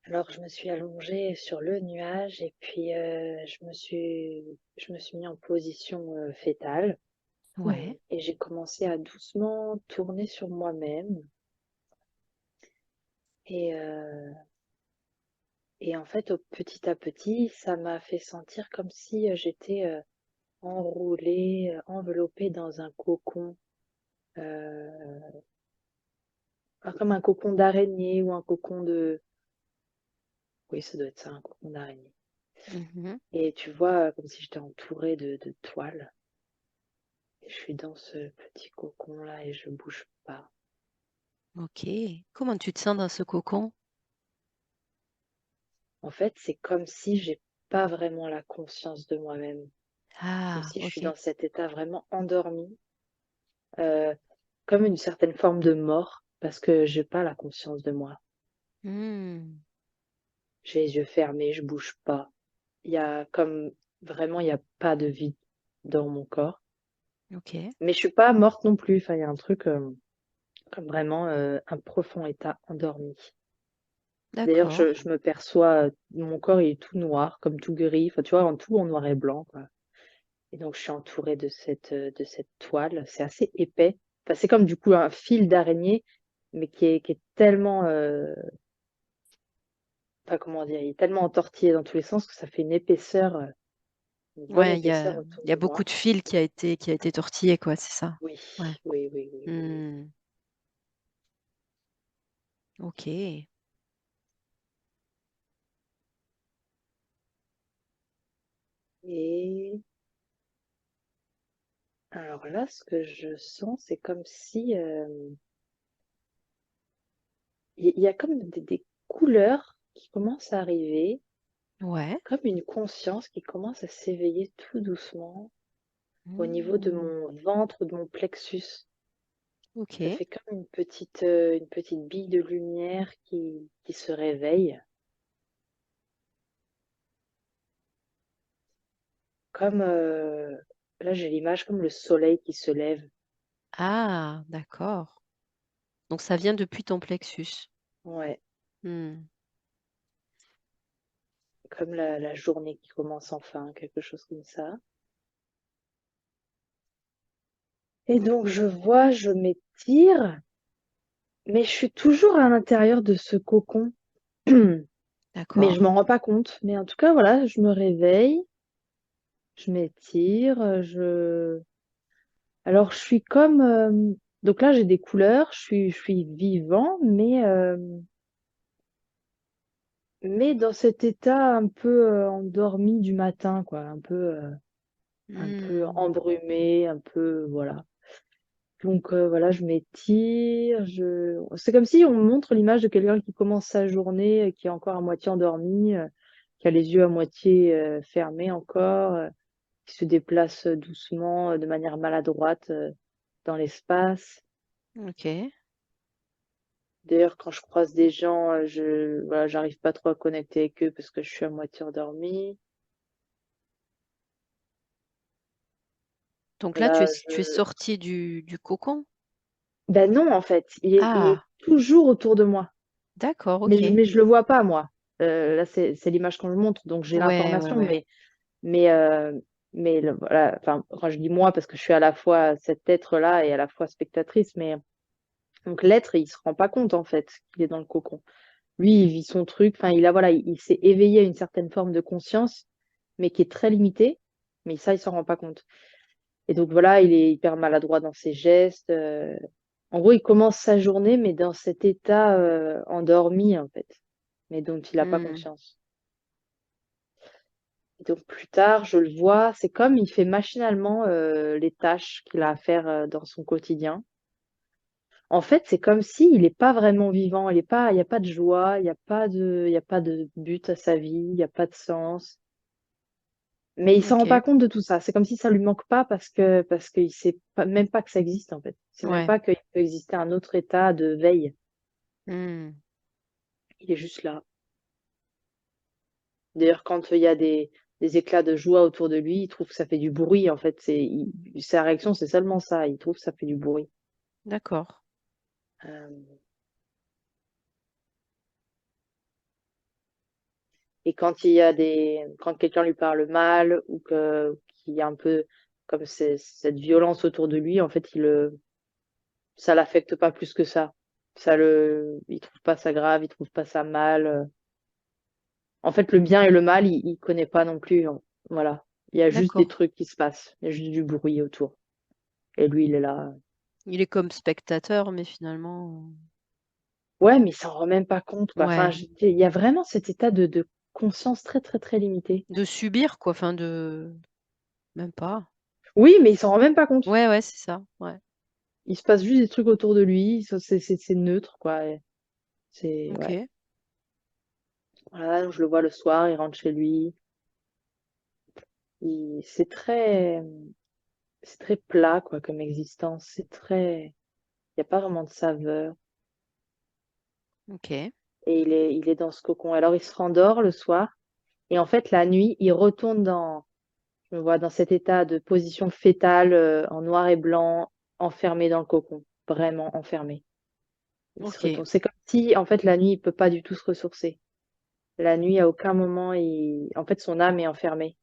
Alors, je me suis allongée sur le nuage et puis je me suis mis en position fétale. Ouais. Et j'ai commencé à doucement tourner sur moi-même. Et, euh, et en fait, petit à petit, ça m'a fait sentir comme si j'étais enroulée, enveloppée dans un cocon, euh, comme un cocon d'araignée ou un cocon de... Oui, ça doit être ça, un cocon d'araignée. Mhm. Et tu vois, comme si j'étais entourée de toile. Et je suis dans ce petit cocon-là et je bouge pas. Ok. Comment tu te sens dans ce cocon? En fait, c'est comme si j'ai pas vraiment la conscience de moi-même. Comme Ah, si je suis ok. dans cet état vraiment endormi, euh, comme une certaine forme de mort, parce que j'ai pas la conscience de moi. Hmm. J'ai les yeux fermés, je bouge pas. Il y a comme vraiment, il n'y a pas de vie dans mon corps. Ok. Mais je suis pas morte non plus. Enfin, il y a un truc comme vraiment un profond état endormi. D'ailleurs, D'accord. je me perçois, mon corps il est tout noir, comme tout gris. Enfin, tu vois, en tout en noir et blanc, quoi. Et donc, je suis entourée de cette toile. C'est assez épais. Enfin, c'est comme du coup un fil d'araignée, mais qui est tellement, enfin, comment dire, il est tellement entortillé dans tous les sens que ça fait une bonne Ouais, épaisseur autour il y a de beaucoup moi. de fil qui a été tortillé, quoi, c'est ça. Oui, Ouais. oui, oui, oui, oui, oui. Hmm. Ok. Et alors là, ce que je sens, c'est comme si il y a comme des couleurs qui commencent à arriver, Ouais. comme une conscience qui commence à s'éveiller tout doucement au niveau de Hmm. mon ventre, de mon plexus. Ça Ok. fait comme une petite bille de lumière qui se réveille, comme là j'ai l'image comme le soleil qui se lève. Ah, d'accord. Donc ça vient depuis ton plexus. Ouais, Hmm. comme la journée qui commence enfin, quelque chose comme ça. Et donc je vois, je m'étire, mais je suis toujours à l'intérieur de ce cocon. Mais D'accord. je m'en rends pas compte. Mais en tout cas, voilà, je me réveille, je m'étire, alors je suis comme donc là j'ai des couleurs, je suis vivant, mais dans cet état un peu endormi du matin, quoi, un peu Hmm. embrumé, un peu voilà. Donc voilà, je m'étire, c'est comme si on me montre l'image de quelqu'un qui commence sa journée, qui est encore à moitié endormi, qui a les yeux à moitié fermés encore, qui se déplace doucement, de manière maladroite dans l'espace. Ok. D'ailleurs, quand je croise des gens, voilà, j'arrive pas trop à connecter avec eux parce que je suis à moitié endormie. Donc là, tu es, Là, tu es sorti du cocon? ben non, en fait, il est Ah, toujours autour de moi. d'accord, Mais je, ok. mais je le vois pas, moi. Là, c'est l'image qu'on me montre, donc j'ai Ouais, ouais, l'information, ouais. mais, euh, mais voilà, enfin, quand je dis moi, parce que je suis à la fois cet être-là et à la fois spectatrice, mais donc l'être, il se rend pas compte, en fait, qu'il est dans le cocon. Lui, il vit son truc, enfin, voilà, il s'est éveillé à une certaine forme de conscience, mais qui est très limitée, mais ça, il s'en rend pas compte. Et donc voilà, il est hyper maladroit dans ses gestes. En gros, il commence sa journée, mais dans cet état endormi, en fait, mais dont il n'a pas Hmm. conscience. Et donc plus tard, je le vois, c'est comme il fait machinalement les tâches qu'il a à faire dans son quotidien. En fait, c'est comme si il n'est pas vraiment vivant, il n'y a pas de joie, il y a pas de but à sa vie, il n'y a pas de sens. Mais il s'en rend Ok. pas compte de tout ça. C'est comme si ça lui manque pas parce qu'il sait pas, même pas que ça existe en fait. C'est même Ouais. pas qu'il peut exister un autre état de veille. Hmm. Il est juste là. D'ailleurs, quand il y a des des éclats de joie autour de lui, il trouve que ça fait du bruit, en fait. Sa réaction, c'est seulement ça. Il trouve que ça fait du bruit. D'accord. Euh, et quand il y a quand quelqu'un lui parle mal ou qu'il y a un peu comme cette violence autour de lui, en fait, ça l'affecte pas plus que ça. Il trouve pas ça grave, il trouve pas ça mal. En fait, le bien et le mal, il connaît pas non plus, hein. Voilà. Il y a juste des D'accord. trucs qui se passent. Il y a juste du bruit autour. Et lui, il est là. Il est comme spectateur, mais finalement, Ouais, mais il s'en rend même pas compte, quoi. Enfin, ouais, il y a vraiment cet état de conscience très, très, très limité. de subir quoi, enfin même pas. Oui, mais il s'en rend même pas compte. Ouais, ouais, c'est ça. Ouais. Il se passe juste des trucs autour de lui. C'est neutre, quoi. Et Ok. ouais. Voilà, donc je le vois le soir, il rentre chez lui. C'est très plat, quoi, comme existence. Il n'y a pas vraiment de saveur. Ok. Et il est dans ce cocon. Alors, il se rendort le soir. Et en fait, la nuit, il retourne je me vois dans cet état de position fétale, en noir et blanc, enfermé dans le cocon. Vraiment enfermé. Il se Ok. retourne. C'est comme si, en fait, la nuit, il peut pas du tout se ressourcer. La nuit, à aucun moment, en fait, son âme est enfermée.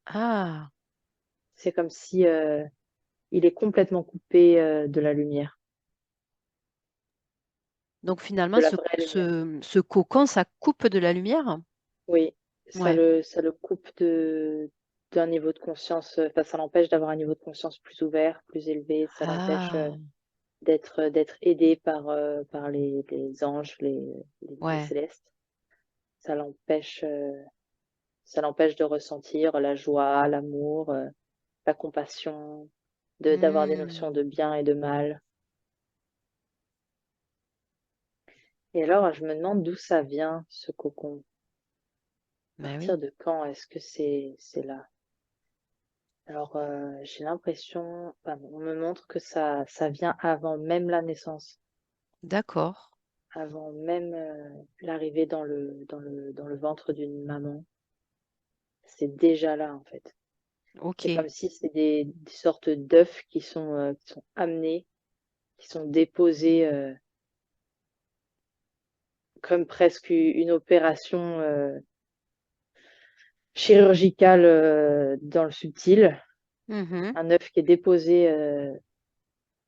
Ah. C'est comme si, il est complètement coupé, de la lumière, Donc finalement, de la vraie lumière. ce cocon, ça coupe de la lumière? Oui, Ouais. ça le coupe d'un niveau de conscience, enfin, ça l'empêche d'avoir un niveau de conscience plus ouvert, plus élevé, ça l'empêche, Ah. d'être aidé par les anges, les Ouais. célestes. Ça l'empêche, euh, ça l'empêche de ressentir la joie, l'amour, la compassion, d'avoir des notions Hmm. de bien et de mal. Et alors, je me demande d'où ça vient, ce cocon. À Ben partir oui. de quand est-ce que c'est là? Alors, j'ai l'impression, enfin, on me montre que ça vient avant même la naissance, D'accord. avant même, l'arrivée dans le ventre d'une maman. C'est déjà là, en fait. C'est Ok. comme si c'est des sortes d'œufs qui sont amenés, qui sont déposés, comme presque une opération, chirurgicale, dans le subtil. Mhm. Un œuf qui est déposé,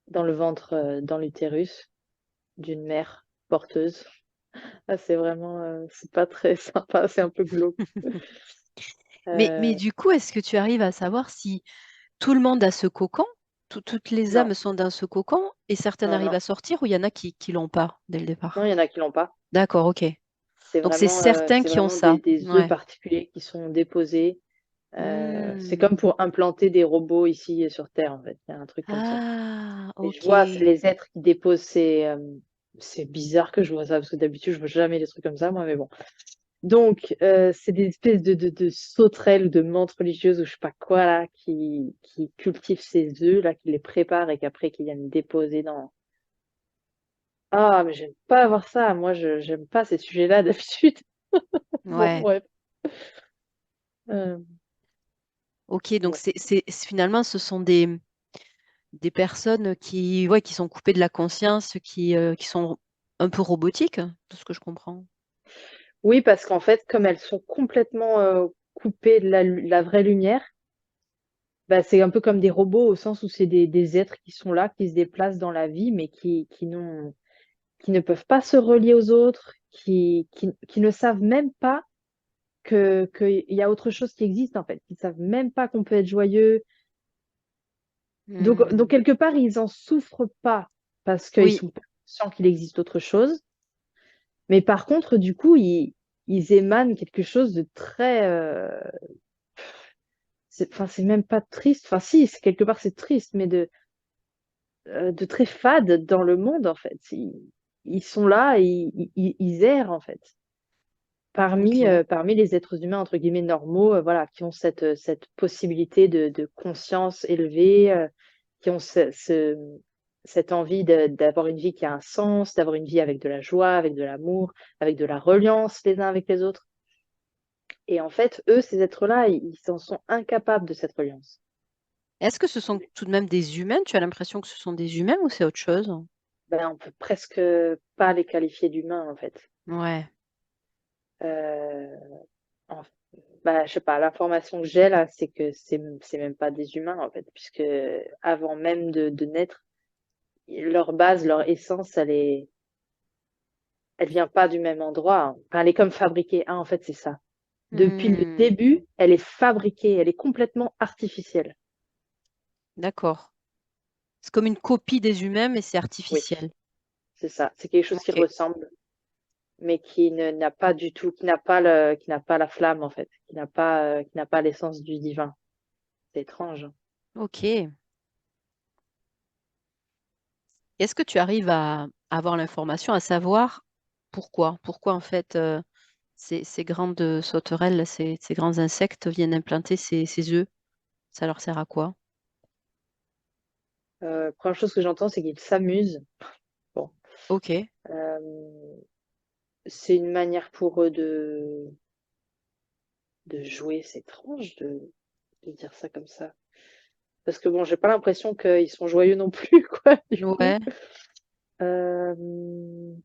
dans le ventre, dans l'utérus d'une mère porteuse. Ah, c'est pas très sympa, c'est un peu glauque. Mais Euh, du coup, est-ce que tu arrives à savoir si tout le monde a ce cocon, toutes les non, âmes sont dans ce cocon et certaines non, arrivent non, à sortir ou il y en a qui l'ont pas dès le non, départ? il y en a qui l'ont pas. D'accord, ok. Donc c'est certains C'est qui ont vraiment ça. des œufs Ouais. particuliers qui sont déposés. C'est comme Hmm. pour implanter des robots ici sur Terre, en fait. Il y a un truc comme ça. Ah, Et je ok. vois, c'est les êtres qui déposent c'est bizarre que je vois ça, parce que d'habitude, je vois jamais des trucs comme ça, moi, mais bon. Donc, c'est des espèces de sauterelles, de menthes religieuses ou je sais pas quoi, là, qui cultivent ces œufs, là, qui les préparent et qu'après, qui viennent déposer dans. Ah, mais j'aime pas voir ça. Moi, j'aime pas ces sujets-là d'habitude. Bon, Ouais. bref. Euh, Ok, donc ouais. finalement, ce sont des personnes qui, ouais, qui sont coupées de la conscience, qui sont un peu robotiques, de ce que je comprends. Oui, parce qu'en fait, comme elles sont complètement, coupées de la vraie lumière, bah, c'est un peu comme des robots au sens où c'est des êtres qui sont là, qui se déplacent dans la vie, mais qui ne peuvent pas se relier aux autres, qui ne savent même pas qu'il y a autre chose qui existe, en fait. Ils savent même pas qu'on peut être joyeux. Donc, Hmm. quelque part, ils en souffrent pas parce qu'ils Oui. sont pas conscients qu'il existe autre chose. Mais par contre, du coup, ils émanent quelque chose de très, enfin, c'est même pas triste. Enfin, si, quelque part, c'est triste, mais de très fade dans le monde, en fait. Ils sont là et ils errent, en fait. Ok. Parmi les êtres humains, entre guillemets, normaux, voilà, qui ont cette possibilité de conscience élevée, qui ont cette envie d'avoir une vie qui a un sens, d'avoir une vie avec de la joie, avec de l'amour, avec de la reliance les uns avec les autres. Et en fait, eux, ces êtres-là, ils en sont incapables de cette reliance. Est-ce que ce sont tout de même des humains? Tu as l'impression que ce sont des humains ou c'est autre chose? Ben, on peut presque pas les qualifier d'humains, en fait. Ouais. Euh, en- Bah, je sais pas, l'information que j'ai là, c'est que c'est même pas des humains, en fait, puisque avant même de naître, leur base, leur essence, elle vient pas du même endroit, hein. Enfin, elle est comme fabriquée. Ah, en fait, c'est ça. Depuis le Hmm, début, elle est fabriquée, elle est complètement artificielle. d'accord. C'est comme une copie des humains, mais c'est Oui, artificiel. c'est ça. C'est quelque chose qui Ok. ressemble, mais n'a pas du tout, qui n'a pas la flamme, en fait, qui n'a pas l'essence du divin. C'est étrange. Ok. Est-ce que tu arrives à avoir l'information, à savoir pourquoi? Pourquoi en fait ces grandes sauterelles, là, ces grands insectes viennent implanter ces œufs? Ça leur sert à quoi? Première chose que j'entends, c'est qu'ils s'amusent. Bon, Ok. euh, c'est une manière pour eux de jouer. C'est étrange de dire ça comme ça. Parce que bon, j'ai pas l'impression qu'ils sont joyeux non plus, quoi, du coup. Ouais. Euh,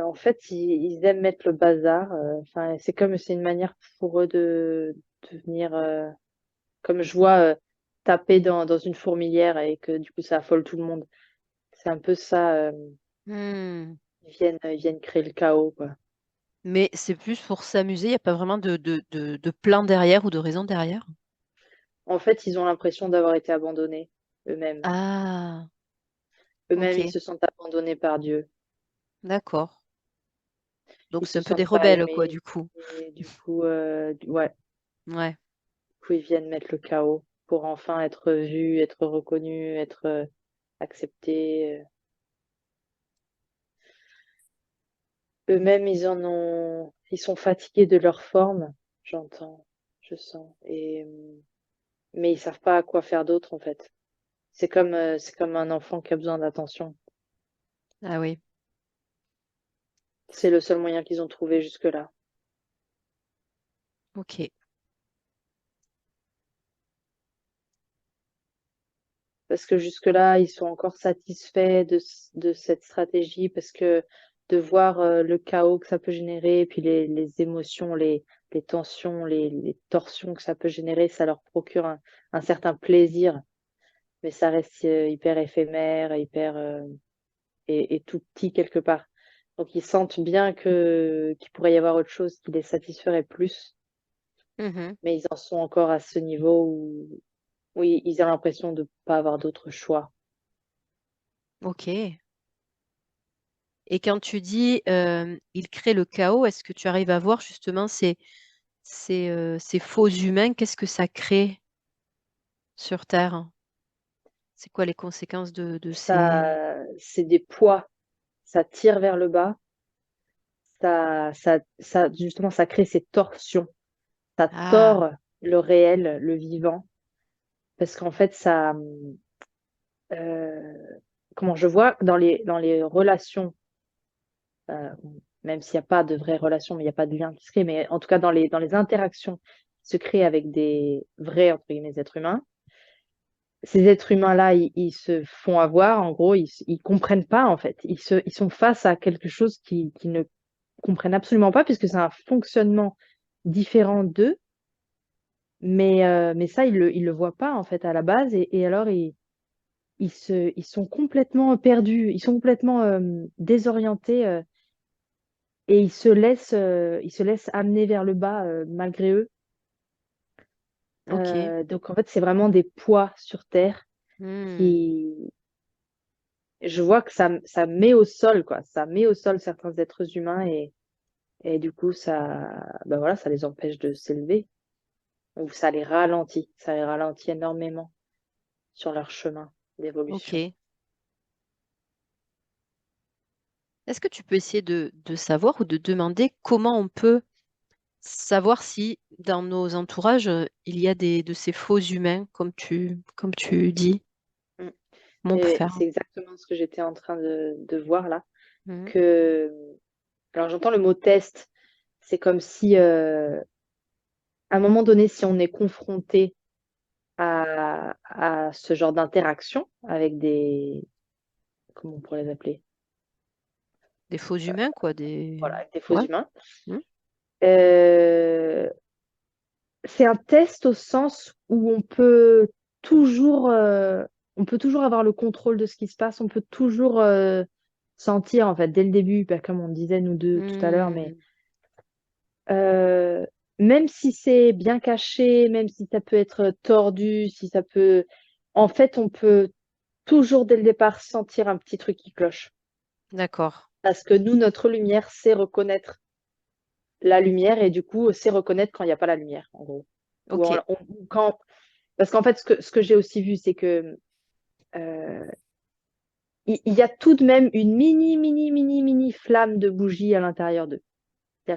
En fait, ils aiment mettre le bazar. Enfin, c'est comme c'est une manière pour eux de venir, comme je vois, taper dans une fourmilière et que du coup ça affole tout le monde. C'est un peu ça. Hmm. Ils viennent créer le chaos, quoi. Mais c'est plus pour s'amuser, il n'y a pas vraiment de plan derrière ou de raison derrière. En fait, ils ont l'impression d'avoir été abandonnés eux-mêmes. Ah, Eux-mêmes, ils ok, se sentent abandonnés par Dieu. d'accord. Donc Ils c'est se un peu des sentent pas rebelles, quoi, aimés. du coup. Et du coup, ouais, Ouais, du coup, ils viennent mettre le chaos pour enfin être vus, être reconnus, être acceptés. Eux-mêmes, ils sont fatigués de leur forme, j'entends, je sens. Mais ils savent pas à quoi faire d'autre, en fait. C'est comme un enfant qui a besoin d'attention. ah oui, C'est le seul moyen qu'ils ont trouvé jusque-là. ok. Parce que jusque-là, ils sont encore satisfaits de cette stratégie, parce que de voir le chaos que ça peut générer, et puis les émotions, les tensions, les torsions que ça peut générer, ça leur procure un certain plaisir, mais ça reste hyper éphémère, et tout petit quelque part. Donc ils sentent bien qu'il pourrait y avoir autre chose qui les satisferait plus, Mhm. mais ils en sont encore à ce niveau où ils ont l'impression de ne pas avoir d'autre choix. Ok. Et quand tu dis il crée le chaos, est-ce que tu arrives à voir justement ces faux humains, qu'est-ce que ça crée sur Terre? C'est quoi les conséquences de ces... C'est des poids, ça tire vers le bas, justement, ça crée ces torsions, ça Ah, tord le réel, le vivant, parce qu'en fait, euh, comment je vois dans les relations, euh, même s'il n'y a pas de vraies relations, mais il n'y a pas de lien qui se crée, mais en tout cas dans les interactions qui se créent avec des vrais, entre guillemets, êtres humains, ces êtres humains-là, ils se font avoir, en gros, ils comprennent pas, en fait. Ils sont face à quelque chose qui ne comprennent absolument pas, puisque c'est un fonctionnement différent d'eux, mais ça, ils le voient pas, en fait, à la base, et alors, ils sont complètement perdus, ils sont complètement désorientés, et ils se laissent amener vers le bas, malgré eux. ok. Donc, en fait, c'est vraiment des poids sur Terre Hmm, qui, je vois que ça met au sol, quoi. Ça met au sol certains êtres humains et du coup, ben voilà, ça les empêche de s'élever ou ça les ralentit énormément sur leur chemin d'évolution. ok. Est-ce que tu peux essayer de savoir ou de demander comment on peut savoir si dans nos entourages, il y a de ces faux humains, comme tu dis? Mm. Comment on peut Et faire? c'est exactement ce que j'étais en train de voir là, Mhm. que Alors j'entends le mot test, c'est comme si à un moment donné, si on est confronté à ce genre d'interaction avec comment on pourrait les appeler? Des faux humains, quoi. Des... Voilà, avec des faux Ouais. humains. Mm. Euh, c'est un test au sens où toujours, on peut toujours avoir le contrôle de ce qui se passe, on peut toujours sentir, en fait, dès le début, bah, comme on disait nous deux tout à l'heure, mais Mm. euh, même si c'est bien caché, même si ça peut être tordu, si ça peut... En fait, on peut toujours dès le départ sentir un petit truc qui cloche. D'accord. Parce que nous, notre lumière, c'est reconnaître la lumière et du coup, c'est reconnaître quand il n'y a pas la lumière, en gros. Ou Ok. quand... Parce qu'en fait, ce que j'ai aussi vu, c'est que euh, il y a tout de même une mini flamme de bougie à l'intérieur d'eux.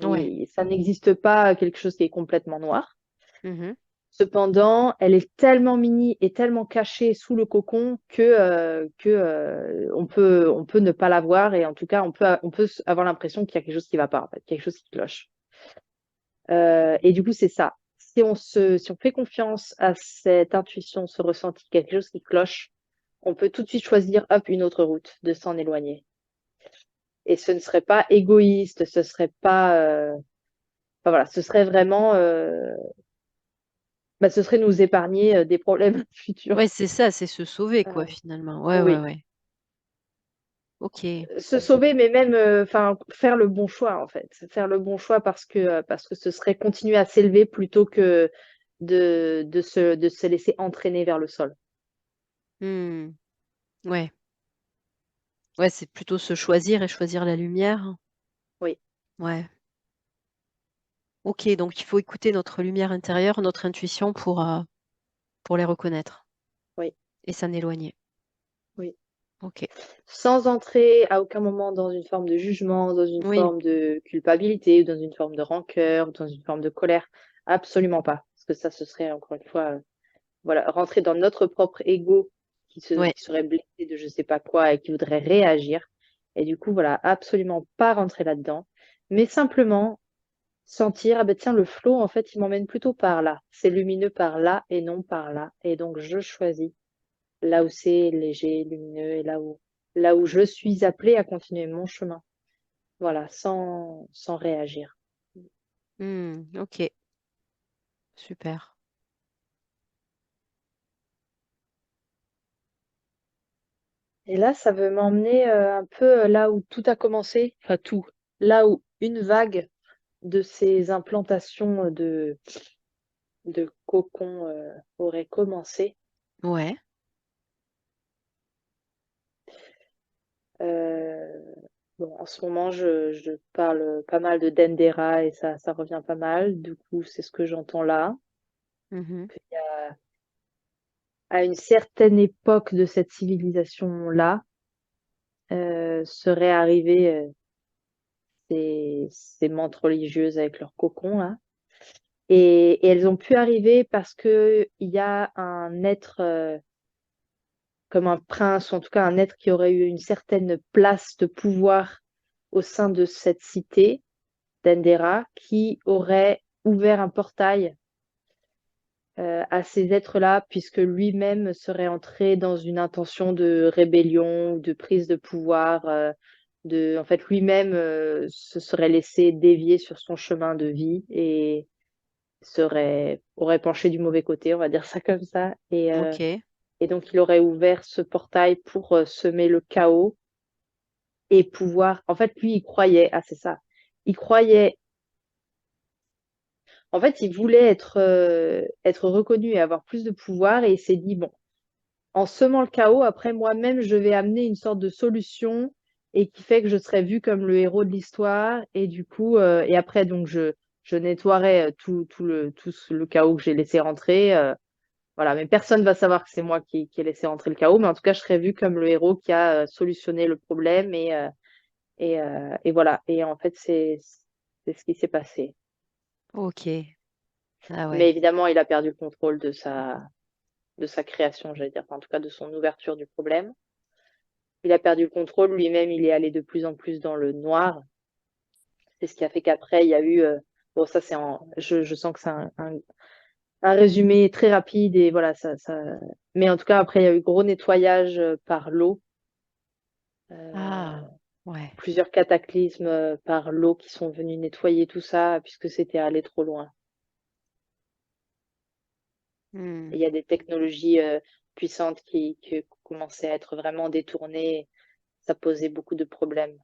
Ouais. Ça n'existe pas quelque chose qui est complètement noir. Mhm. Cependant, elle est tellement mini et tellement cachée sous le cocon que on peut ne pas la voir et en tout cas, on peut avoir l'impression qu'il y a quelque chose qui ne va pas, en fait, quelque chose qui cloche. Et du coup, c'est ça. Si on fait confiance à cette intuition, ce ressenti, quelque chose qui cloche, on peut tout de suite choisir, hop, une autre route, de s'en éloigner. Et ce ne serait pas égoïste, ce serait pas, enfin voilà, ce serait vraiment, bah, ce serait nous épargner des problèmes Ouais, futurs. c'est ça, c'est se sauver, quoi, Euh, finalement. Ouais, ouais, oui, ouais. Ok. se sauver, mais même, enfin, faire le bon choix en fait, faire le bon choix parce que ce serait continuer à s'élever plutôt que de se laisser entraîner vers le sol. Hmm. Ouais. Ouais, c'est plutôt se choisir et choisir la lumière. Oui, Ouais. Ok, donc il faut écouter notre lumière intérieure, notre intuition pour les reconnaître oui, et s'en éloigner. oui. Ok. Sans entrer à aucun moment dans une forme de jugement, dans une Oui. forme de culpabilité, ou dans une forme de rancœur, ou dans une forme de colère. Absolument pas. Parce que ça, ce serait encore une fois, voilà, rentrer dans notre propre ego Ouais. qui serait blessé de je sais pas quoi et qui voudrait réagir. Et du coup, voilà, absolument pas rentrer là-dedans, mais simplement sentir, ah ben tiens, le flow, en fait, il m'emmène plutôt par là. C'est lumineux par là et non par là. Et donc, je choisis là où c'est léger, lumineux et là où je suis appelée à continuer mon chemin. Voilà, sans réagir. Hmm. Ok. Super. Et là, ça veut m'emmener un peu là où tout a commencé, enfin tout, là où une vague de ces implantations de cocons aurait commencé. Ouais. Euh, bon, en ce moment, je parle pas mal de Dendera et ça revient pas mal. Du coup, c'est ce que j'entends là. Mhm. À une certaine époque de cette civilisation-là, seraient arrivées ces mantes religieuses avec leurs cocons là. Et elles ont pu arriver parce que il y a un être comme un prince, ou en tout cas un être qui aurait eu une certaine place de pouvoir au sein de cette cité d'Endera, qui aurait ouvert un portail à ces êtres-là, puisque lui-même serait entré dans une intention de rébellion ou de prise de pouvoir. En fait, lui-même se serait laissé dévier sur son chemin de vie et aurait penché du mauvais côté, on va dire ça comme ça. Ok. Et donc, il aurait ouvert ce portail pour semer le chaos et pouvoir. En fait, lui, il croyait, ah, c'est ça. Il croyait, en fait, il voulait être reconnu et avoir plus de pouvoir et il s'est dit, bon, en semant le chaos, après moi-même, je vais amener une sorte de solution et qui fait que je serai vu comme le héros de l'histoire. Et du coup, et après, donc, je nettoierai le chaos que j'ai laissé rentrer. Voilà, mais personne va savoir que c'est moi qui ai laissé rentrer le chaos. Mais en tout cas, je serai vu comme le héros qui a solutionné le problème. Et voilà. Et en fait, c'est ce qui s'est passé. Ok. Ah Mais ouais. évidemment, il a perdu le contrôle de sa création, j'allais dire. Enfin, en tout cas, de son ouverture du problème. Il a perdu le contrôle, lui-même, il est allé de plus en plus dans le noir. C'est ce qui a fait qu'après, il y a eu... bon, ça, je sens que c'est un résumé très rapide et voilà, Mais en tout cas, après, il y a eu gros nettoyage par l'eau, Ah, ouais. plusieurs cataclysmes par l'eau qui sont venus nettoyer tout ça puisque c'était allé trop loin. Hmm. Et il y a des technologies puissantes qui commençaient à être vraiment détournées. Ça posait beaucoup de problèmes.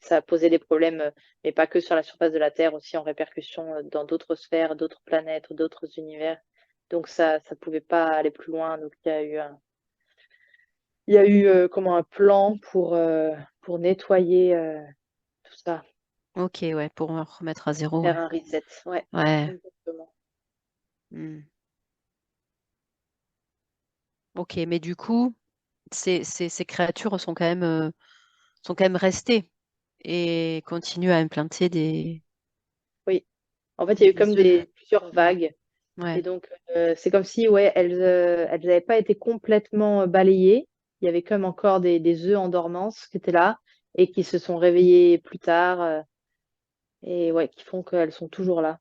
Ça a posé des problèmes, mais pas que sur la surface de la Terre, aussi en répercussion dans d'autres sphères, d'autres planètes, d'autres univers. Donc ça pouvait pas aller plus loin. Donc il y a eu comment un plan pour nettoyer tout ça, Ok, ouais, pour remettre à zéro, faire ouais. un reset. Ouais, Ouais. exactement. Hmm. Ok, mais du coup, ces créatures sont quand même restées et continuent à implanter Oui. En fait, il y a eu comme des œufs. plusieurs Hmm. vagues. Et Ouais, donc, c'est comme si, ouais, elles n'avaient pas été complètement balayées. Il y avait comme encore des œufs en dormance qui étaient là et qui se sont réveillés plus tard. Et ouais, qui font qu'elles sont toujours là.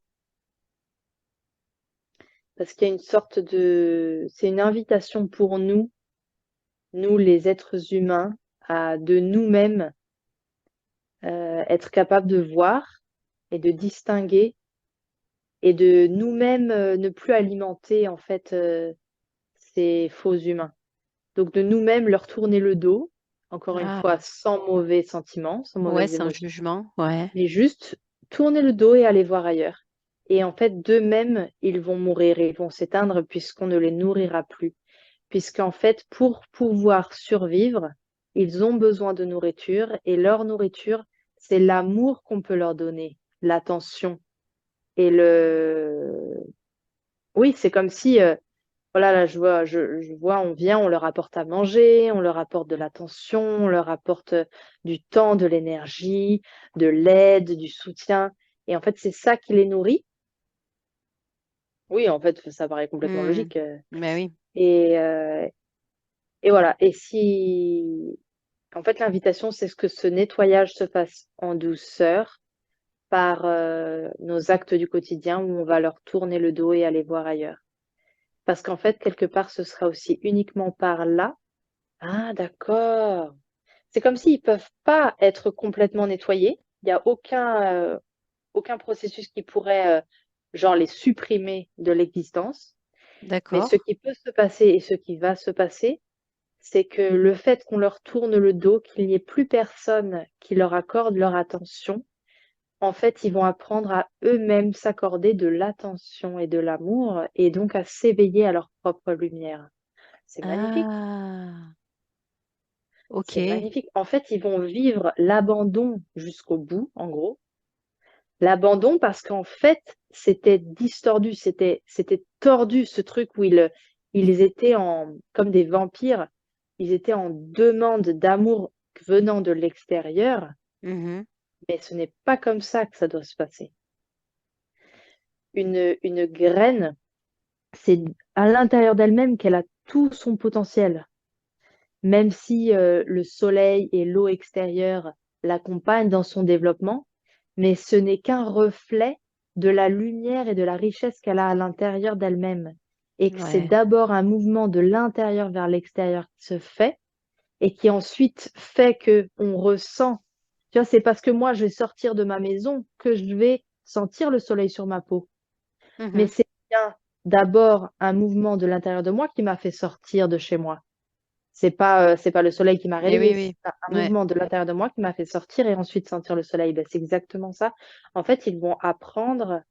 Parce qu'il y a une sorte de... C'est une invitation pour nous les êtres humains, à de nous-mêmes être capables de voir et de distinguer et de nous-mêmes ne plus alimenter en fait ces faux humains. Donc de nous-mêmes leur tourner le dos, encore une ah, fois, sans mauvais sentiments, sans ouais, mauvaises sans émotions, jugement, ouais. mais juste tourner le dos et aller voir ailleurs. Et en fait, d'eux-mêmes, ils vont mourir et ils vont s'éteindre puisqu'on ne les nourrira plus. Puisqu'en fait, pour pouvoir survivre, ils ont besoin de nourriture et leur nourriture, c'est l'amour qu'on peut leur donner, l'attention et le... Oui, c'est comme si, voilà, là, je vois, on vient, on leur apporte à manger, on leur apporte de l'attention, on leur apporte du temps, de l'énergie, de l'aide, du soutien. Et en fait, c'est ça qui les nourrit. Oui, en fait, ça paraît complètement Hmm. logique. Ben oui, Et, euh, et voilà. Et si, en fait, l'invitation, c'est ce que ce nettoyage se fasse en douceur par nos actes du quotidien où on va leur tourner le dos et aller voir ailleurs. Parce qu'en fait, quelque part, ce sera aussi uniquement par là. Ah, d'accord. C'est comme s'ils peuvent pas être complètement nettoyés. Il n'y a aucun processus qui pourrait, genre, les supprimer de l'existence. Mais ce d'accord. qui peut se passer et ce qui va se passer, c'est que le fait qu'on leur tourne le dos, qu'il n'y ait plus personne qui leur accorde leur attention, en fait, ils vont apprendre à eux-mêmes s'accorder de l'attention et de l'amour et donc à s'éveiller à leur propre lumière. C'est magnifique. Ah, ok, C'est magnifique. En fait, ils vont vivre l'abandon jusqu'au bout, en gros. L'abandon parce qu'en fait, c'était distordu, c'était tordu ce truc où ils étaient comme des vampires, ils étaient en demande d'amour venant de l'extérieur, mhm, mais ce n'est pas comme ça que ça doit se passer. Une graine, c'est à l'intérieur d'elle-même qu'elle a tout son potentiel. Même si le soleil et l'eau extérieure l'accompagnent dans son développement, mais ce n'est qu'un reflet de la lumière et de la richesse qu'elle a à l'intérieur d'elle-même. Et que c'est ouais. d'abord un mouvement de l'intérieur vers l'extérieur qui se fait et qui ensuite fait que on ressent. Tu vois, c'est parce que moi, je vais sortir de ma maison que je vais sentir le soleil sur ma peau. Mais Mhm. c'est bien d'abord un mouvement de l'intérieur de moi qui m'a fait sortir de chez moi. C'est pas le soleil qui m'a Et oui, réveillée, c'est oui, un ouais. mouvement de l'intérieur de moi qui m'a fait sortir et ensuite sentir le soleil. Ben, c'est exactement ça. En fait, ils vont apprendre,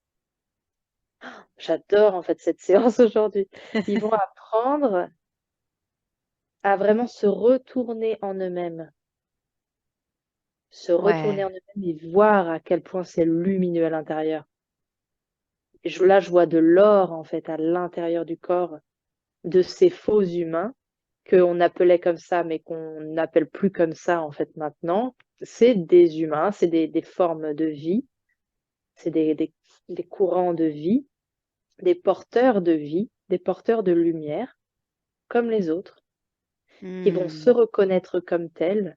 j'adore en fait cette séance aujourd'hui, ils vont apprendre à vraiment se retourner en eux-mêmes, se retourner Ouais, en eux-mêmes et voir à quel point c'est lumineux à l'intérieur. Là, je vois de l'or en fait à l'intérieur du corps de ces faux humains qu'on appelait comme ça, mais qu'on n'appelle plus comme ça en fait maintenant. C'est des humains, c'est des formes de vie, c'est des courants de vie, des porteurs de vie, des porteurs de lumière, comme les autres, qui vont se hmm, reconnaître comme tels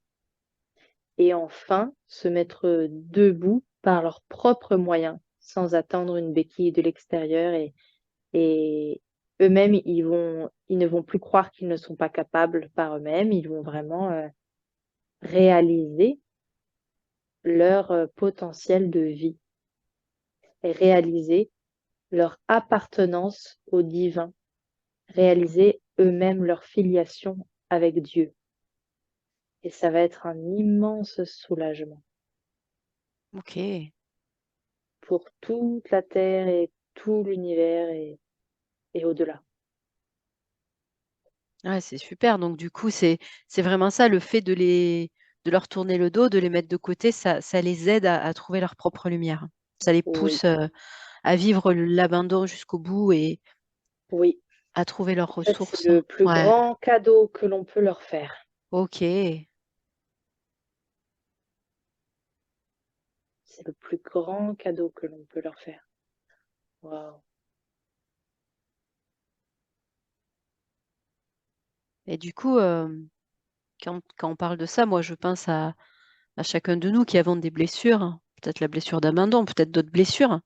et enfin se mettre debout par leurs propres moyens, sans attendre une béquille de l'extérieur et eux-mêmes, ils ne vont plus croire qu'ils ne sont pas capables par eux-mêmes, ils vont vraiment réaliser leur potentiel de vie et réaliser leur appartenance au divin, réaliser eux-mêmes leur filiation avec Dieu. Et ça va être un immense soulagement Ok. pour toute la Terre et tout l'univers et au-delà. Ouais, c'est super. Donc, du coup, c'est vraiment ça, le fait de leur tourner le dos, de les mettre de côté, ça les aide à trouver leur propre lumière. Ça les Oui, pousse à vivre l'abandon jusqu'au bout et oui. à trouver leurs En fait, c'est ressources. le plus Ouais, grand cadeau que l'on peut leur faire. ok. C'est le plus grand cadeau que l'on peut leur faire. Waouh. Et du coup, quand on parle de ça, moi, je pense à chacun de nous qui avons des blessures, peut-être la blessure d'abandon, peut-être d'autres blessures.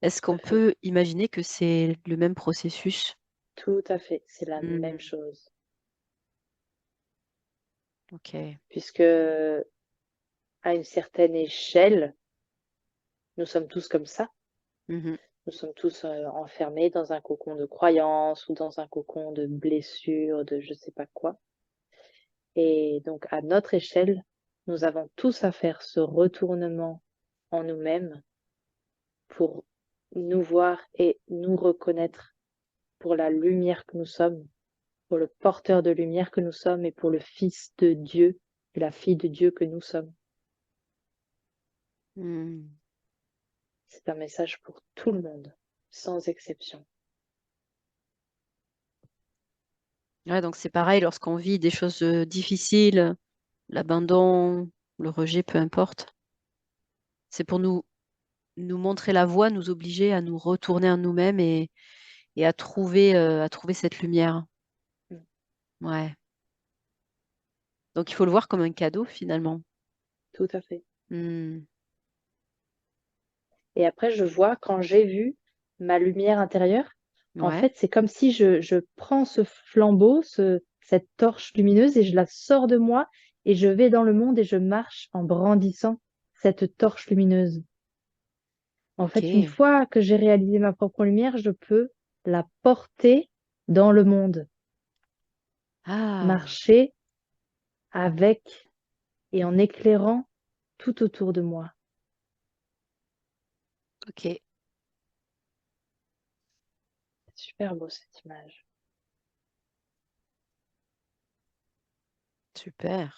Est-ce Tout qu'on à fait. peut imaginer que c'est le même processus? Tout à fait. C'est la même Hmm, chose. ok. Puisque à une certaine échelle, nous sommes tous comme ça. Mhm. Nous sommes tous enfermés dans un cocon de croyances ou dans un cocon de blessures, de je sais pas quoi. Et donc, à notre échelle, nous avons tous à faire ce retournement en nous-mêmes pour nous voir et nous reconnaître pour la lumière que nous sommes, pour le porteur de lumière que nous sommes et pour le Fils de Dieu et la fille de Dieu que nous sommes. Hmm. C'est un message pour tout le monde, sans exception. Ouais, donc c'est pareil lorsqu'on vit des choses difficiles, l'abandon, le rejet, peu importe. C'est pour nous montrer la voie, nous obliger à nous retourner en nous-mêmes et à trouver cette lumière. Mm, Ouais. Donc il faut le voir comme un cadeau finalement. tout à fait. Hmm. Et après, je vois quand j'ai vu ma lumière intérieure, en Ouais. fait, c'est comme si je prends ce flambeau, cette torche lumineuse, et je la sors de moi, et je vais dans le monde et je marche en brandissant cette torche lumineuse. En fait, une Ok. fois que j'ai réalisé ma propre lumière, je peux la porter dans le monde, Ah, marcher avec et en éclairant tout autour de moi. ok. C'est super beau cette image. Super.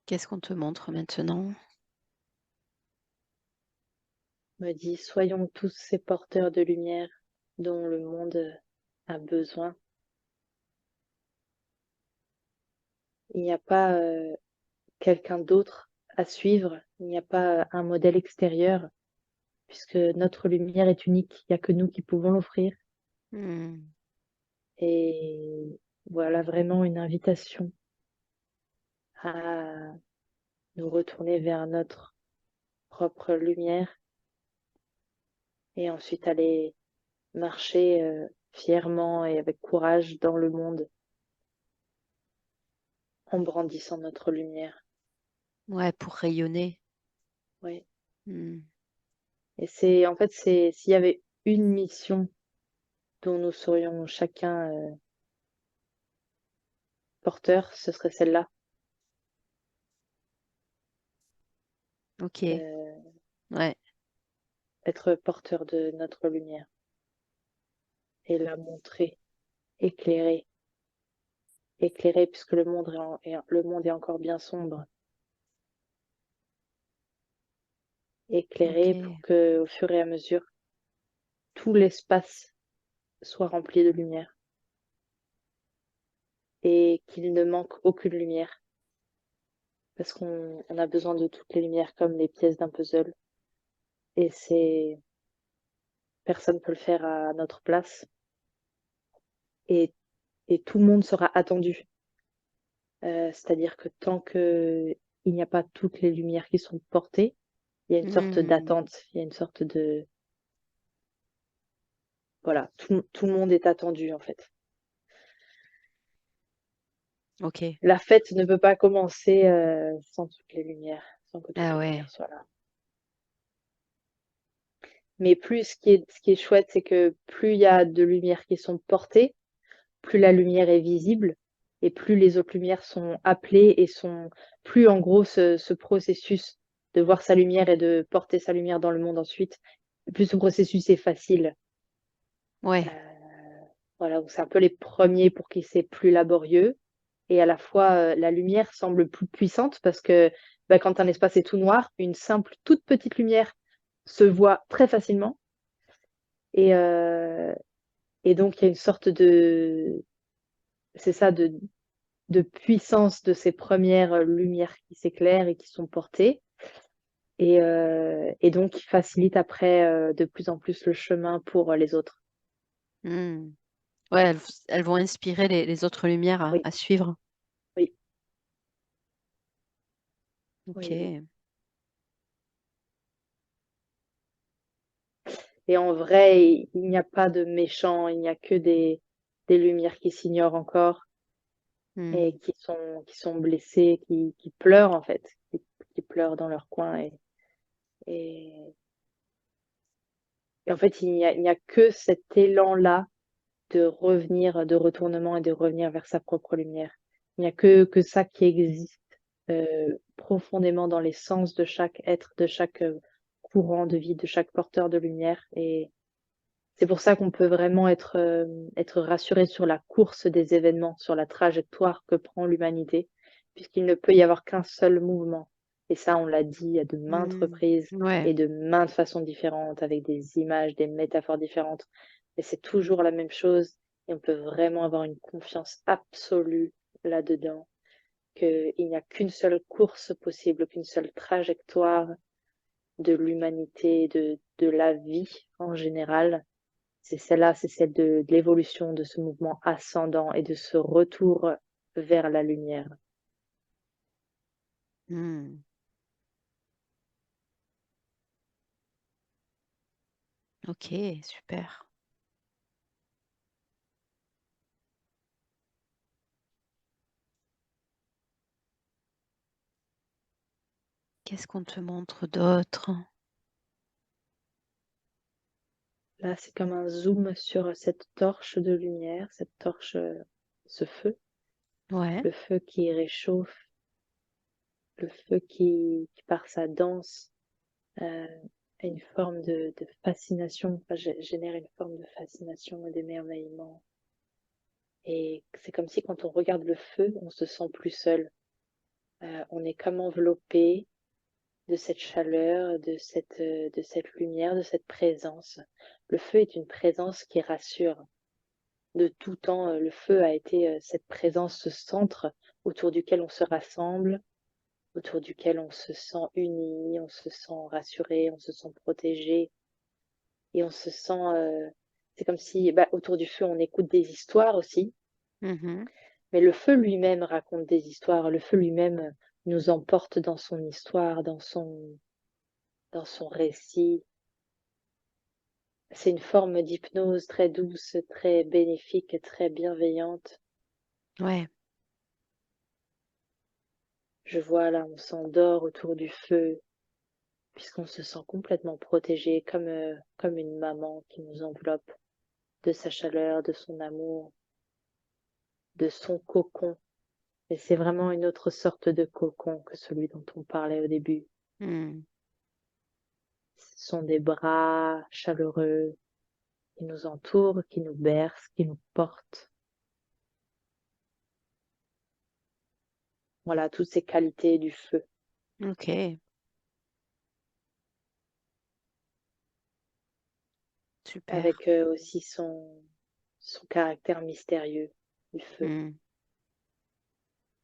Qu'est-ce qu'on te montre maintenant? Me dit, soyons tous ces porteurs de lumière dont le monde a besoin. Il n'y a pas quelqu'un d'autre à suivre, il n'y a pas un modèle extérieur, puisque notre lumière est unique, il n'y a que nous qui pouvons l'offrir. Hmm. Et voilà vraiment une invitation à nous retourner vers notre propre lumière et ensuite aller marcher fièrement et avec courage dans le monde en brandissant notre lumière. Ouais, pour rayonner. Ouais. Hmm. Et c'est en fait c'est s'il y avait une mission dont nous serions chacun porteur, ce serait celle-là, Ok. euh, Ouais. être porteur de notre lumière et la montrer, éclairer, éclairer puisque le monde est encore bien sombre, éclairer pour Ok. que au fur et à mesure tout l'espace soit rempli de lumière et qu'il ne manque aucune lumière parce qu'on a besoin de toutes les lumières comme les pièces d'un puzzle et c'est personne ne peut le faire à notre place. Et, et tout le monde sera attendu. C'est-à-dire que tant qu'il n'y a pas toutes les lumières qui sont portées, il y a une sorte d'attente, il y a une sorte de... Voilà, tout le monde est attendu en fait. Ok. La fête ne peut pas commencer sans toutes les lumières, sans que toutes Ah les ouais. lumières soient là. Mais plus ce qui est chouette, c'est que plus il y a de lumières qui sont portées, plus la lumière est visible et plus les autres lumières sont appelées et sont plus en gros ce processus de voir sa lumière et de porter sa lumière dans le monde ensuite, plus ce processus est facile. Ouais. Voilà, donc c'est un peu les premiers pour qui c'est plus laborieux et à la fois la lumière semble plus puissante parce que bah, quand un espace est tout noir, une simple toute petite lumière se voit très facilement et, euh, et donc il y a une sorte de, c'est ça, de puissance de ces premières lumières qui s'éclairent et qui sont portées et donc qui facilite après de plus en plus le chemin pour les autres. Hmm. Ouais, elles vont inspirer les autres lumières Oui, à suivre. oui, oui, oui. Ok. Et en vrai, il n'y a pas de méchants, il n'y a que des lumières qui s'ignorent encore Hmm. et qui sont blessées, qui pleurent en fait, qui pleurent dans leur coin. Et, et en fait, il n'y a que cet élan-là de revenir, de retournement et de revenir vers sa propre lumière. Il n'y a que ça qui existe profondément dans l'essence de chaque être, de chaque courant de vie, de chaque porteur de lumière. Et c'est pour ça qu'on peut vraiment être rassuré sur la course des événements, sur la trajectoire que prend l'humanité, puisqu'il ne peut y avoir qu'un seul mouvement. Et ça, on l'a dit à de maintes Hmm. reprises Ouais. et de maintes façons différentes, avec des images, des métaphores différentes. Mais c'est toujours la même chose et on peut vraiment avoir une confiance absolue là-dedans, qu'il n'y a qu'une seule course possible, qu'une seule trajectoire de l'humanité, de la vie en général, c'est celle-là, c'est celle de l'évolution de ce mouvement ascendant et de ce retour vers la lumière. Hmm. Ok, super. Qu'est-ce qu'on te montre d'autre? Là, c'est comme un zoom sur cette torche de lumière, cette torche, ce feu, Ouais. le feu qui réchauffe, le feu qui par sa danse, a une forme de fascination, enfin, génère une forme de fascination et d'émerveillement. Et c'est comme si quand on regarde le feu, on se sent plus seul. On est comme enveloppé de cette chaleur, de cette lumière, de cette présence. Le feu est une présence qui rassure. De tout temps, le feu a été cette présence, ce centre autour duquel on se rassemble, autour duquel on se sent uni, on se sent rassuré, on se sent protégé et on se sent. C'est comme si, bah, autour du feu, on écoute des histoires aussi, Mhm. mais le feu lui-même raconte des histoires. Le feu lui-même nous emporte dans son histoire, dans son récit. C'est une forme d'hypnose très douce, très bénéfique, très bienveillante. Ouais. Je vois là, on s'endort autour du feu, puisqu'on se sent complètement protégé, comme une maman qui nous enveloppe de sa chaleur, de son amour, de son cocon. Et c'est vraiment une autre sorte de cocon que celui dont on parlait au début. Hmm. Ce sont des bras chaleureux qui nous entourent, qui nous bercent, qui nous portent. Voilà, toutes ces qualités du feu. Ok, super. Avec aussi son caractère mystérieux du feu. Hmm.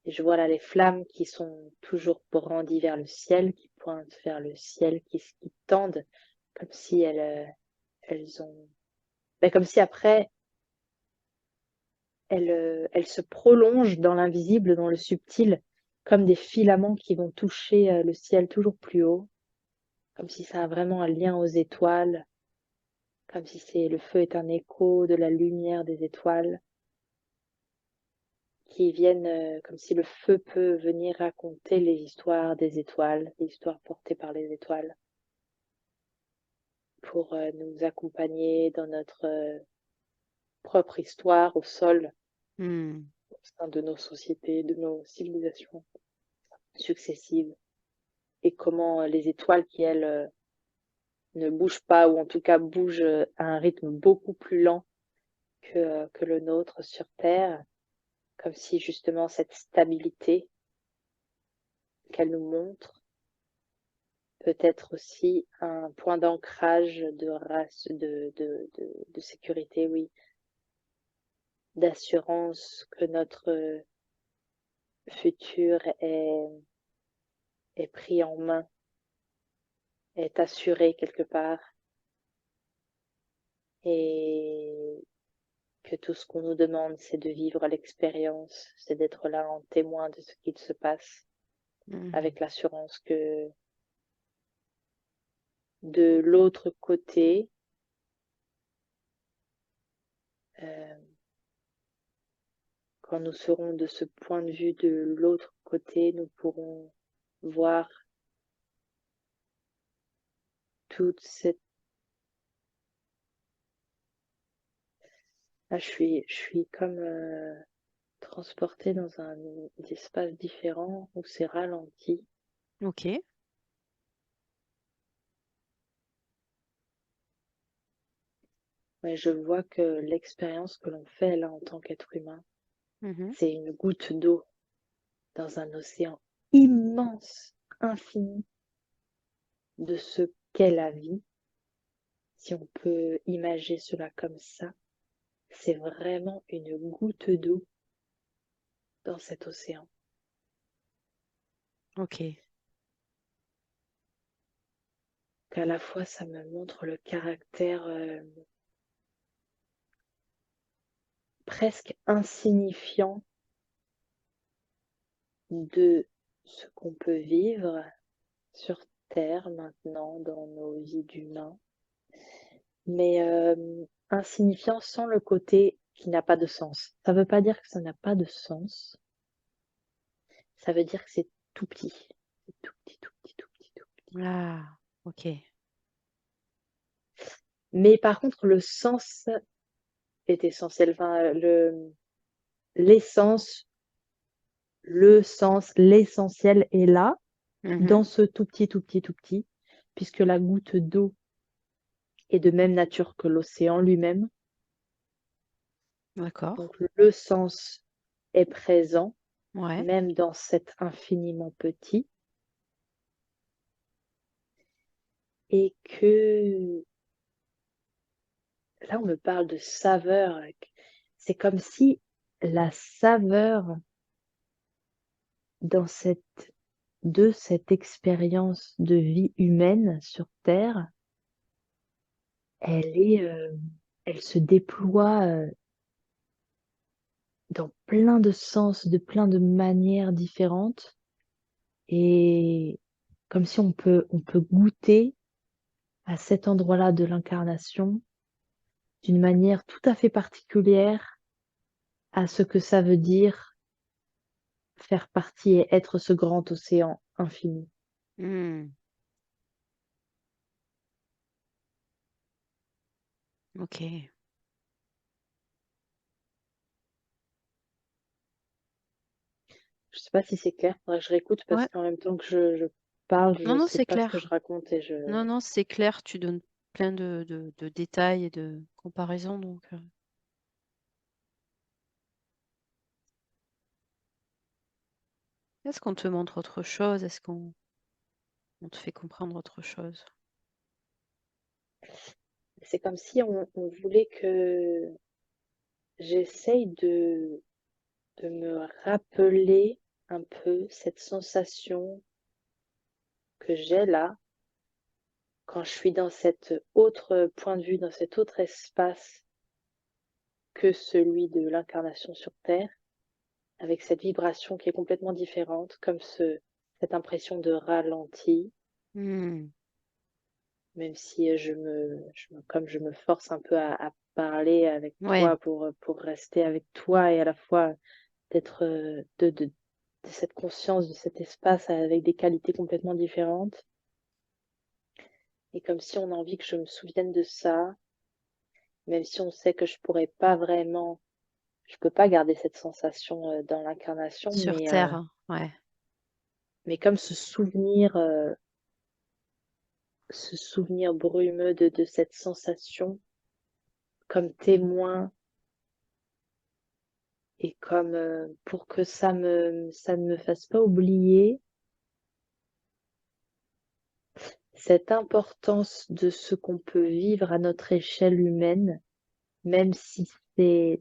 Et je vois là les flammes qui sont toujours brandies vers le ciel, qui pointent vers le ciel, qui tendent comme si elles elles ont... comme si après, elles se prolongent dans l'invisible, dans le subtil, comme des filaments qui vont toucher le ciel toujours plus haut, comme si ça a vraiment un lien aux étoiles, comme si le feu est un écho de la lumière des étoiles, qui viennent, comme si le feu peut venir raconter les histoires des étoiles, les histoires portées par les étoiles, pour nous accompagner dans notre propre histoire au sol, Hmm. au sein de nos sociétés, de nos civilisations successives, et comment les étoiles qui, elles, ne bougent pas, ou en tout cas bougent à un rythme beaucoup plus lent que le nôtre sur Terre, comme si justement cette stabilité qu'elle nous montre peut être aussi un point d'ancrage de sécurité, oui, d'assurance que notre futur est pris en main, est assuré quelque part, et que tout ce qu'on nous demande, c'est de vivre l'expérience, c'est d'être là en témoin de ce qu'il se passe, Hmm. avec l'assurance que de l'autre côté, euh, quand nous serons de ce point de vue de l'autre côté, nous pourrons voir toute cette... Là, je suis comme transportée dans un espace différent où c'est ralenti. Ok. Mais je vois que l'expérience que l'on fait là en tant qu'être humain, Mhm. c'est une goutte d'eau dans un océan immense, infini, de ce qu'est la vie. Si on peut imaginer cela comme ça, c'est vraiment une goutte d'eau dans cet océan. Ok. Qu'à la fois, ça me montre le caractère presque insignifiant de ce qu'on peut vivre sur Terre maintenant dans nos vies d'humains, mais insignifiant sans le côté qui n'a pas de sens. Ça ne veut pas dire que ça n'a pas de sens, ça veut dire que c'est tout petit. C'est tout petit, tout petit, tout petit, tout petit. Ah, ok. Mais par contre, le sens est essentiel. Enfin, l'essence, le sens, l'essentiel est là, Mhm. dans ce tout petit, tout petit, tout petit, puisque la goutte d'eau est de même nature que l'océan lui-même. D'accord. Donc le sens est présent, Ouais. même dans cet infiniment petit, et que là, on me parle de saveur. C'est comme si la saveur dans de cette expérience de vie humaine sur Terre, elle elle se déploie dans plein de sens, de plein de manières différentes, et comme si on peut goûter à cet endroit-là de l'incarnation d'une manière tout à fait particulière à ce que ça veut dire faire partie et être ce grand océan infini. Hmm. Ok. Je sais pas si c'est clair, faudrait que je réécoute parce Ouais. qu'en même temps que je parle, Non, je non, sais c'est pas ce que je clair. raconte et je... Non, non, c'est clair. Tu donnes plein de détails et de comparaisons. Donc, est-ce qu'on te montre autre chose? Est-ce qu'on te fait comprendre autre chose? C'est comme si on voulait que j'essaye de me rappeler un peu cette sensation que j'ai là quand je suis dans cet autre point de vue, dans cet autre espace que celui de l'incarnation sur Terre, avec cette vibration qui est complètement différente, comme cette impression de ralenti, Hmm. même si comme je me force un peu à parler avec Ouais, toi pour rester avec toi et à la fois d'être de cette conscience de cet espace avec des qualités complètement différentes. Et comme si on a envie que je me souvienne de ça, même si on sait que je peux pas garder cette sensation dans l'incarnation, sur Terre, hein. Ouais. mais comme ce souvenir brumeux de cette sensation comme témoin et comme pour que ça ne me fasse pas oublier cette importance de ce qu'on peut vivre à notre échelle humaine, même si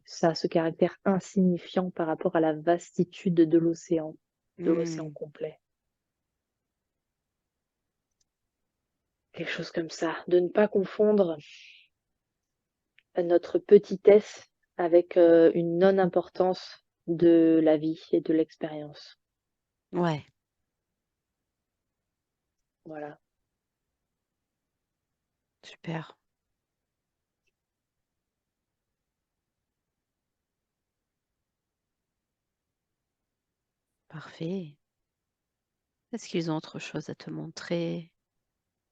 ça a ce caractère insignifiant par rapport à la vastitude de l'océan Hmm. complet. Quelque chose comme ça. De ne pas confondre notre petitesse avec une non-importance de la vie et de l'expérience. Ouais, Voilà. super. Parfait. Est-ce qu'ils ont autre chose à te montrer,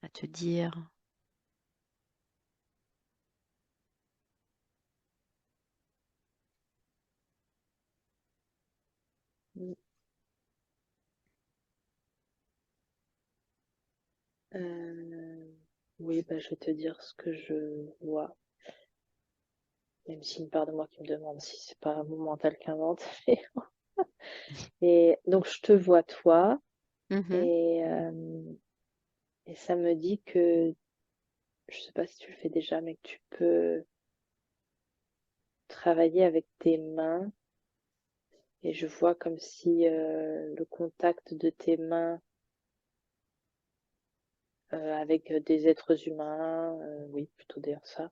à te dire? Mm. Euh, oui, bah, je vais te dire ce que je vois, même si une part de moi qui me demande si c'est pas mon mental qui invente. Et donc, je te vois, toi, Mhm. et, euh, et ça me dit que, je sais pas si tu le fais déjà, mais que tu peux travailler avec tes mains. Et je vois comme si le contact de tes mains avec des êtres humains, oui, plutôt dire ça,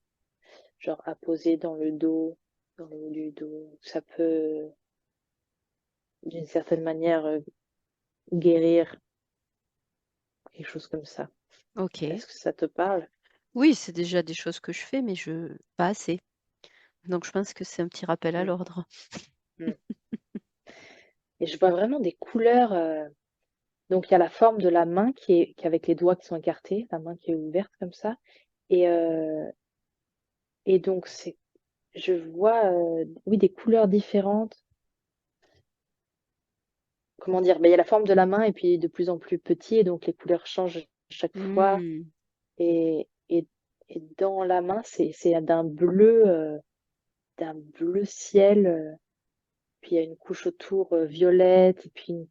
genre apposé dans le dos, dans le haut du dos, ça peut d'une certaine manière guérir, quelque chose comme ça. Ok. Est-ce que ça te parle? Oui, c'est déjà des choses que je fais, mais pas assez. Donc je pense que c'est un petit rappel à Mm, l'ordre. mm. Et je vois vraiment des couleurs. Donc il y a la forme de la main qui est avec les doigts qui sont écartés, la main qui est ouverte comme ça. Et, euh, et donc je vois oui des couleurs différentes. Comment dire? Ben, il y a la forme de la main et puis de plus en plus petit et donc les couleurs changent chaque fois. Hmm. Et, et, et dans la main, c'est d'un bleu ciel. Puis il y a une couche autour violette et puis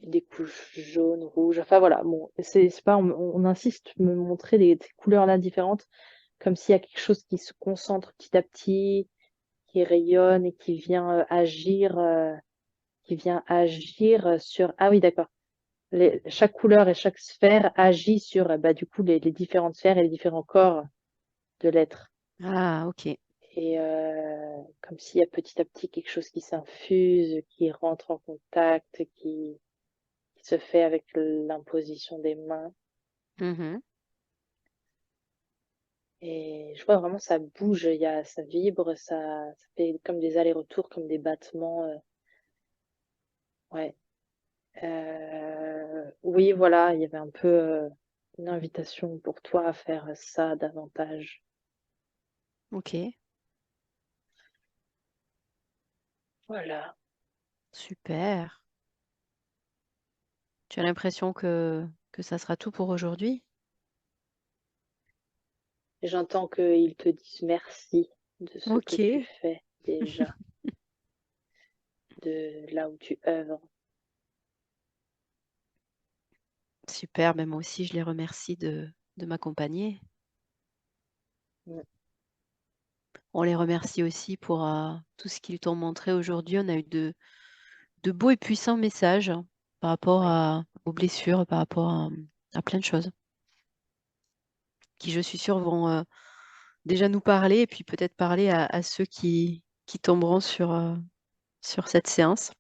des couches jaunes, rouges. Enfin voilà, bon, c'est pas, on insiste me montrer ces couleurs-là différentes, comme s'il y a quelque chose qui se concentre petit à petit, qui rayonne et qui vient agir sur. Ah oui, d'accord. Chaque couleur et chaque sphère agit sur bah, du coup les différentes sphères et les différents corps de l'être. Ah, ok. Et comme s'il y a petit à petit quelque chose qui s'infuse, qui rentre en contact, qui se fait avec l'imposition des mains. Mhm. Et je vois vraiment ça bouge, ça vibre, ça fait comme des allers-retours, comme des battements. Ouais. Oui, voilà, il y avait un peu une invitation pour toi à faire ça davantage. Ok. Voilà. Super. Tu as l'impression que ça sera tout pour aujourd'hui? Et j'entends qu'ils te disent merci de ce que tu Ok. fais déjà, de là où tu œuvres. Super. Ben moi aussi, je les remercie de m'accompagner. Mm. On les remercie aussi pour tout ce qu'ils t'ont montré aujourd'hui. On a eu de beaux et puissants messages par rapport Oui, aux blessures, par rapport à plein de choses. qui, je suis sûre, vont déjà nous parler et puis peut-être parler à ceux qui tomberont sur cette séance.